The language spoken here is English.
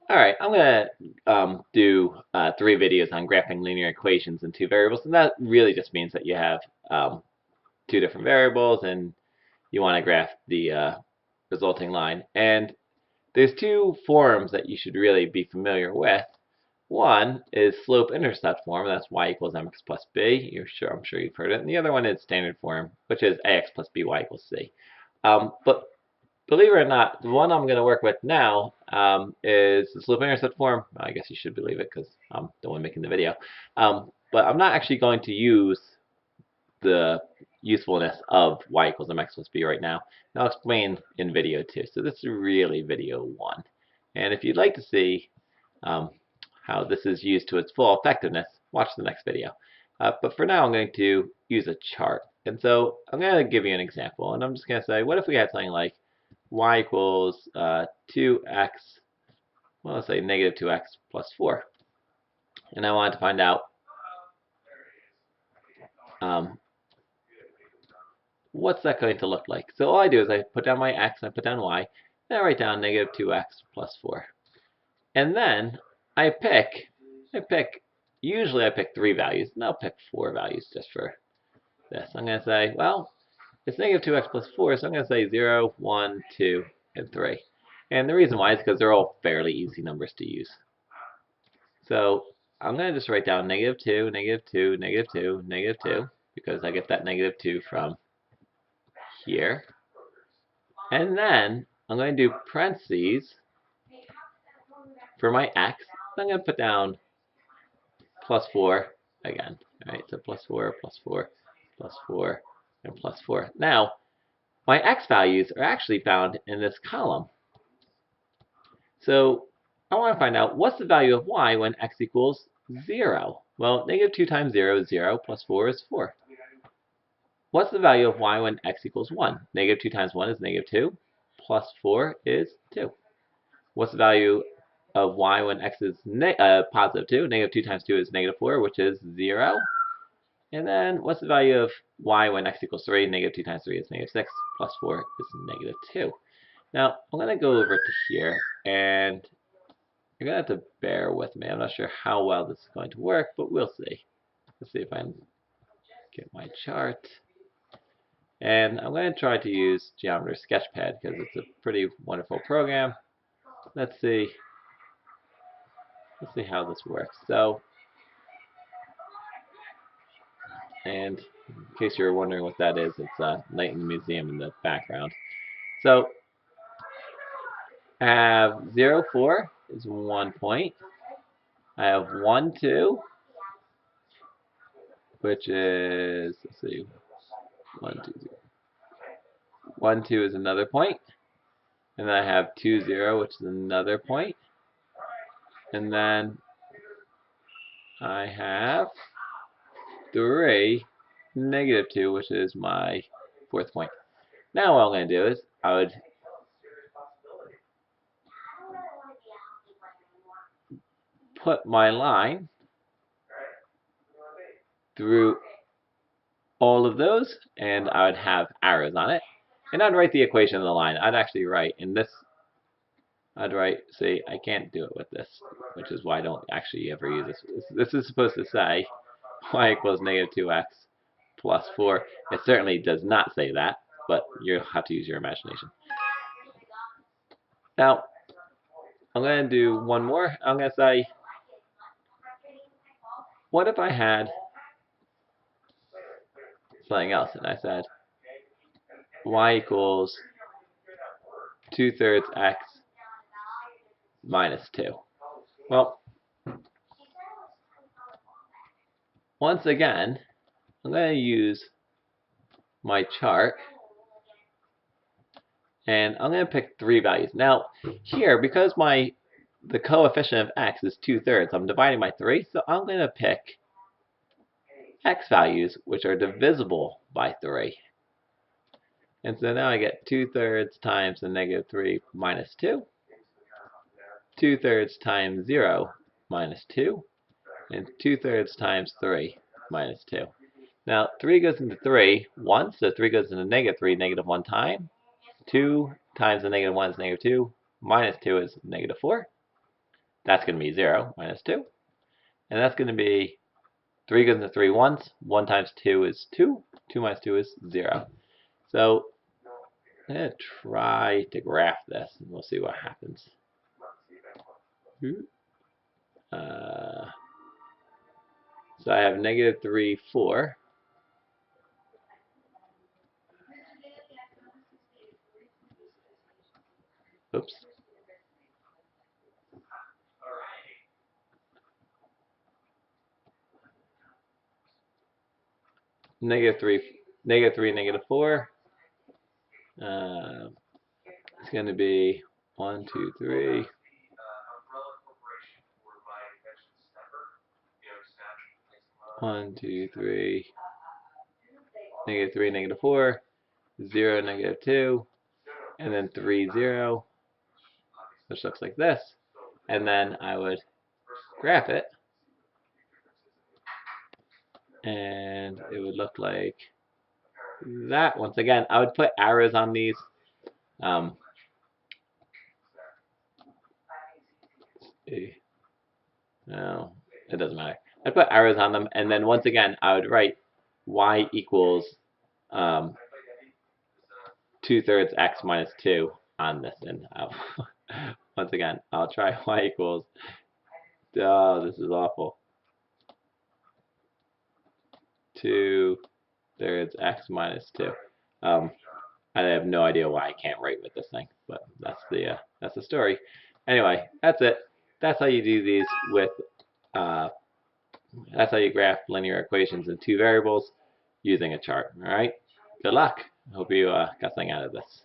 Alright, I'm going to do 3 videos on graphing linear equations in 2 variables, and that really just means that you have 2 different variables and you want to graph the resulting line. And there's 2 forms that you should really be familiar with. One is slope-intercept form, that's y equals mx plus b. I'm sure you've heard it. And the other one is standard form, which is ax plus by equals c. But believe it or not, the one I'm going to work with now is the slope-intercept form. I guess you should believe it because I'm the one making the video. But I'm not actually going to use the usefulness of y equals mx plus b right now. And I'll explain in video 2. So this is really video 1. And if you'd like to see how this is used to its full effectiveness, watch the next video. But for now, I'm going to use a chart. And so I'm going to give you an example. And I'm just going to say, what if we had something like y equals 2x, well, let's say negative 2x plus 4. And I wanted to find out what's that going to look like. So all I do is I put down my x and I put down y, and I write down negative 2x plus 4. And then usually I pick 3 values, and I'll pick 4 values just for this. I'm going to say, well, it's negative 2x plus 4, so I'm going to say 0, 1, 2, and 3. And the reason why is because they're all fairly easy numbers to use. So I'm going to just write down negative 2, negative 2, negative 2, negative 2, because I get that negative 2 from here. And then I'm going to do parentheses for my x. I'm going to put down plus 4 again. All right, so plus 4, plus 4, plus 4, and plus 4. Now, my x values are actually found in this column. So I want to find out what's the value of y when x equals 0. Well, negative 2 times 0 is 0, plus 4 is 4. What's the value of y when x equals 1? Negative 2 times 1 is negative 2, plus 4 is 2. What's the value of y when x is positive 2? Negative 2 times 2 is negative 4, which is 0. And then what's the value of y when x equals 3? Negative 2 times 3 is negative 6, plus 4 is negative 2. Now, I'm going to go over to here, and you're going to have to bear with me. I'm not sure how well this is going to work, but we'll see. Let's see if I can get my chart. And I'm going to try to use Geometry Sketchpad because it's a pretty wonderful program. Let's see how this works. So, and in case you're wondering what that is, it's a Night in the Museum in the background. So, I have 0, 4 is 1 point. I have 1, 2, which is, let's see, 1, 2, 0. 1, 2 is another point. And then I have 2, 0, which is another point. And then I have 3, negative 2, which is my 4th point. Now what I'm going to do is I would put my line through all of those, and I would have arrows on it. And I'd write the equation of the line. I'd actually write in this, see, I can't do it with this, which is why I don't actually ever use this. This is supposed to say y equals negative 2x plus 4. It certainly does not say that, but you'll have to use your imagination. Now, I'm going to do one more. I'm going to say, what if I had something else, and I said y equals 2/3 x minus 2. Well, once again, I'm going to use my chart, and I'm going to pick 3 values. Now, here, because the coefficient of x is 2/3, I'm dividing by 3, so I'm going to pick x values which are divisible by 3. And so now I get 2/3 times the negative 3 minus 2, 2/3 times 0 minus 2, and 2/3 times 3 minus 2. Now 3 goes into 3 once, so 3 goes into negative 3, negative 1 time. 2 times the negative 1 is negative 2, minus 2 is negative 4. that's going to be 0 minus 2. And that's going to be 3 goes into 3 once. 1 times 2 is 2. 2 minus 2 is 0. So I'm going to try to graph this, and we'll see what happens. So I have negative 3, 4. Oops. Negative 3, negative 4. It's going to be 1, 2, 3. 1, 2, 3. Negative 3, negative 4. 0, negative 2. And then 3, 0. Which looks like this. And then I would graph it. And it would look like that. Once again, I would put arrows on these. No, it doesn't matter. I'd put arrows on them, and then once again, I would write y equals 2/3 x minus 2 on this. And once again, I'll try y equals, oh, this is awful, 2/3 x minus 2. I have no idea why I can't write with this thing, but that's the story. Anyway, that's it. That's how you do these with that's how you graph linear equations in 2 variables using a chart. All right. Good luck. I hope you got something out of this.